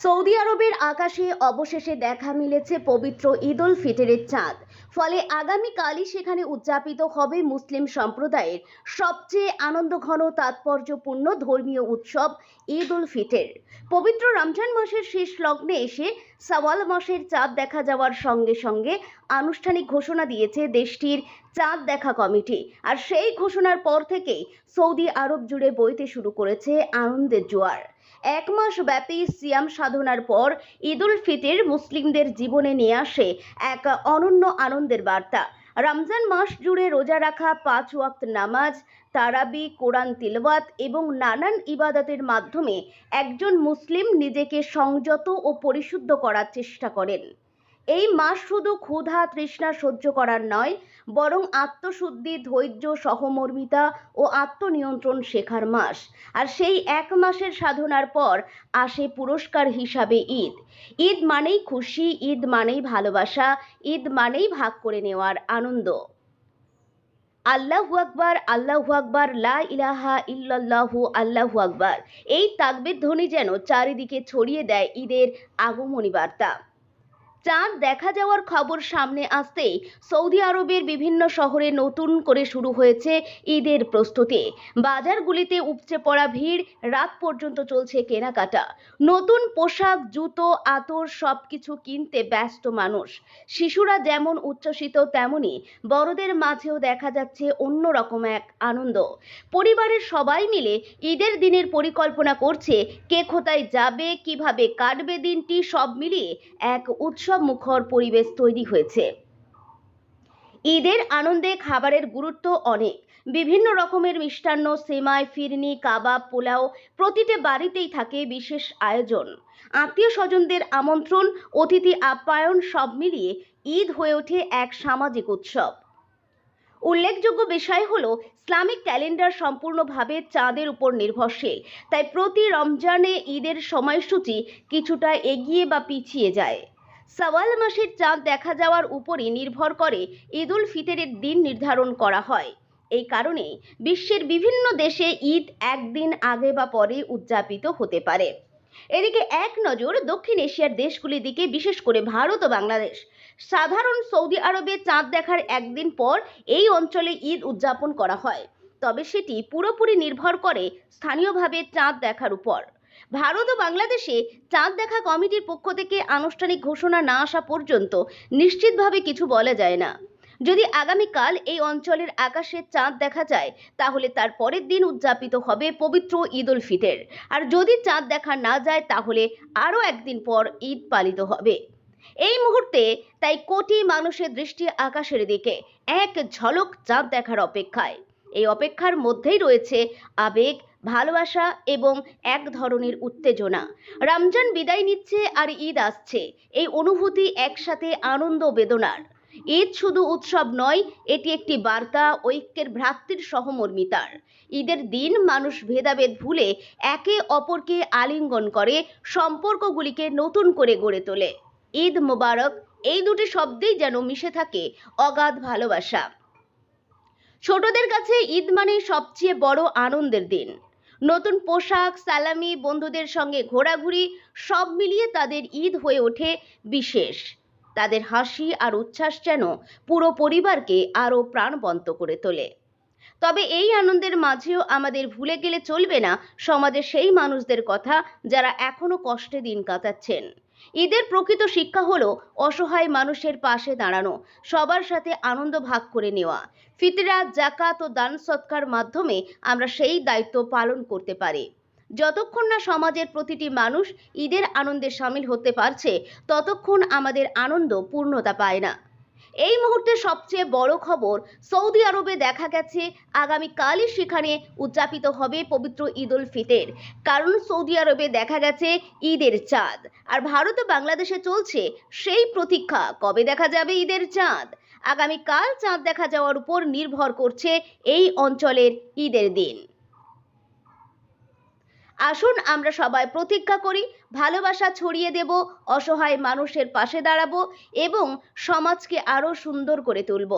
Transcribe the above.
Saudi আরবের আকাশে অবশেষে দেখা মিলেছে পবিত্র ঈদ উল ফিতরের চাঁদ। ফলে আগামীকালই সেখানে উদযাপিত হবে মুসলিম সম্প্রদায়ের সবচেয়ে আনন্দঘন তাৎপর্যপূর্ণ ধর্মীয় উৎসব ঈদ উল ফিতর। পবিত্র রমজান মাসের শেষ লগ্নে এসে শাওয়াল মাসের চাঁদ দেখা যাওয়ার সঙ্গে সঙ্গে আনুষ্ঠানিক ঘোষণা দিয়েছে দেশটির চাঁদ দেখা কমিটি। আর সেই ঘোষণার পর থেকেই সৌদি আরব জুড়ে বইতে শুরু করেছে আনন্দের জোয়ার। এক মাস ব্যাপী সিয়াম সাধনার পর ঈদ উল ফিতর মুসলিমদের জীবনে নিয়ে আসে এক অনন্য আনন্দের বার্তা। রমজান মাস জুড়ে রোজা রাখা, 5 ওয়াক্ত নামাজ, তারাবি, কোরআন তিলাওয়াত এবং নানান ইবাদতের মাধ্যমে একজন মুসলিম নিজেকে সংযত ও পরিশুদ্ধ করার চেষ্টা করেন। এই মাস শুধু ক্ষুধা তৃষ্ণা সহ্য করার নয়, বরং আত্মশুদ্ধি, ধৈর্য, সহমর্মিতা ও আত্মনিয়ন্ত্রণ শেখার মাস। আর সেই এক মাসের সাধনার পর আসে পুরস্কার হিসাবে ঈদ। ঈদ মানেই খুশি, ঈদ মানেই ভালোবাসা, ঈদ মানেই ভাগ করে নেওয়ার আনন্দ। আল্লাহু আকবার, আল্লাহু আকবার, লা ইলাহা ইল্লাল্লাহু, আল্লাহু আকবার। এই তাকবীর ধ্বনি যেন চারিদিকে ছড়িয়ে দেয় ঈদের আগমনী বার্তা। চাঁদ দেখা যাওয়ার খবর সামনে আসতেই সৌদি আরবের বিভিন্ন শহরে নতুন করে শুরু হয়েছে ঈদের প্রস্তুতি। বাজারগুলিতে উপচে পড়া ভিড়, রাত পর্যন্ত চলছে কেনাকাটা। নতুন পোশাক, জুতো, আতর সবকিছু কিনতে ব্যস্ত মানুষ। শিশুরা যেমন উচ্ছ্বসিত, তেমনি বড়দের মাঝেও দেখা যাচ্ছে অন্যরকম এক আনন্দ। পরিবারের সবাই মিলে ঈদের দিনের পরিকল্পনা করছে, কে কোথায় যাবে, কিভাবে কাটবে দিনটি, সব মিলিয়ে এক উৎসব মুখর পরিবেশ তৈরি হয়েছে। ঈদের আনন্দে খাবারের গুরুত্ব অনেক। বিভিন্ন রকমের মিষ্টান্ন, সেমাই, ফিরনি, কাবাব, পোলাও, প্রতিটি বাড়িতেই থাকে বিশেষ আয়োজন। আত্মীয় স্বজনদের আমন্ত্রণ, অতিথি আপ্যায়ন সব মিলিয়ে ঈদ হয়ে ওঠে এক সামাজিক উৎসব। উল্লেখযোগ্য বিষয় হলো, ইসলামিক ক্যালেন্ডার সম্পূর্ণভাবে চাঁদের উপর নির্ভরশীল। তাই প্রতি রমজানে ঈদের সময়সূচি কিছুটা এগিয়ে বা পিছিয়ে যায়। শাওয়াল মাসের চাঁদ দেখা যাওয়ার উপরই নির্ভর করে ঈদ উল ফিতরের দিন নির্ধারণ করা হয়। এই কারণে বিশ্বের বিভিন্ন দেশে ঈদ একদিন আগে বা পরে উদযাপিত হতে পারে। এদিকে এক নজর দক্ষিণ এশিয়ার দেশগুলির দিকে, বিশেষ করে ভারত ও বাংলাদেশ। সাধারণ সৌদি আরবে চাঁদ দেখার একদিন পর এই অঞ্চলে ঈদ উদযাপন করা হয়, তবে সেটি পুরোপুরি নির্ভর করে স্থানীয়ভাবে চাঁদ দেখার উপর। ভারত ও বাংলাদেশে চাঁদ দেখা কমিটির পক্ষ থেকে আনুষ্ঠানিক ঘোষণা না আসা পর্যন্ত নিশ্চিতভাবে কিছু বলা যায় না। যদি আগামীকাল এই অঞ্চলের আকাশে চাঁদ দেখা যায়, তাহলে তার পরের দিন উদযাপিত হবে পবিত্র ঈদ উল ফিতর। আর যদি চাঁদ দেখা না যায়, তাহলে আরও একদিন পর ঈদ পালিত হবে। এই মুহূর্তে তাই কোটি মানুষের দৃষ্টি আকাশের দিকে, এক ঝলক চাঁদ দেখার অপেক্ষায়। এই অপেক্ষার মধ্যেই রয়েছে আবেগ, ভালোবাসা এবং এক ধরনের উত্তেজনা। রমজান বিদায় নিচ্ছে আর ঈদ আসছে, এই অনুভূতি একসাথে আনন্দ বেদনার। ঈদ শুধু উৎসব নয়, এটি একটি বার্তা, ঐক্যের, ভ্রাতৃর, সহমর্মিতার। ঈদের দিন মানুষ ভেদাভেদ ভুলে একে অপরকে আলিঙ্গন করে, সম্পর্কগুলিকে নতুন করে গড়ে তোলে। ঈদ মোবারক, এই দুটি শব্দেই যেন মিশে থাকে অগাধ ভালোবাসা। ছোটদের কাছে ঈদ মানে সবচেয়ে বড় আনন্দের দিন। নতুন পোশাক, সালামি, বন্ধুদের সঙ্গে ঘোরাঘুরি সব মিলিয়ে তাদের ঈদ হয়ে ওঠে বিশেষ। তাদের হাসি আর উচ্ছ্বাস যেন পুরো পরিবারকে আরও প্রাণবন্ত করে তোলে। তবে এই আনন্দের মাঝেও আমাদের ভুলে গেলে চলবে না সমাজের সেই মানুষদের কথা, যারা এখনো কষ্টে দিন কাটাচ্ছেন। ঈদের প্রকৃত শিক্ষা হলো অসহায় মানুষের পাশে দাঁড়ানো, সবার সাথে আনন্দ ভাগ করে নেওয়া। ফিতরা, জাকাত ও দান সৎকার মাধ্যমে আমরা সেই দায়িত্ব পালন করতে পারি। যতক্ষণ না সমাজের প্রতিটি মানুষ ঈদের আনন্দে সামিল হতে পারছে, ততক্ষণ আমাদের আনন্দ পূর্ণতা পায় না। এই মুহূর্তে সবচেয়ে বড় খবর, সৌদি আরবে দেখা গেছে আগামীকালই সেখানে উদযাপিত হবে পবিত্র ঈদ উল ফিতর। কারণ সৌদি আরবে দেখা গেছে ঈদের চাঁদ, আর ভারত ও বাংলাদেশে চলছে সেই প্রতীক্ষা, কবে দেখা যাবে ঈদের চাঁদ। আগামীকাল চাঁদ দেখা যাওয়ার উপর নির্ভর করছে এই অঞ্চলের ঈদের দিন। আসুন আমরা সবাই প্রতিজ্ঞা করি, ভালোবাসা ছড়িয়ে দেব, অসহায় মানুষের পাশে দাঁড়াবো এবং সমাজকে আরও সুন্দর করে তুলব।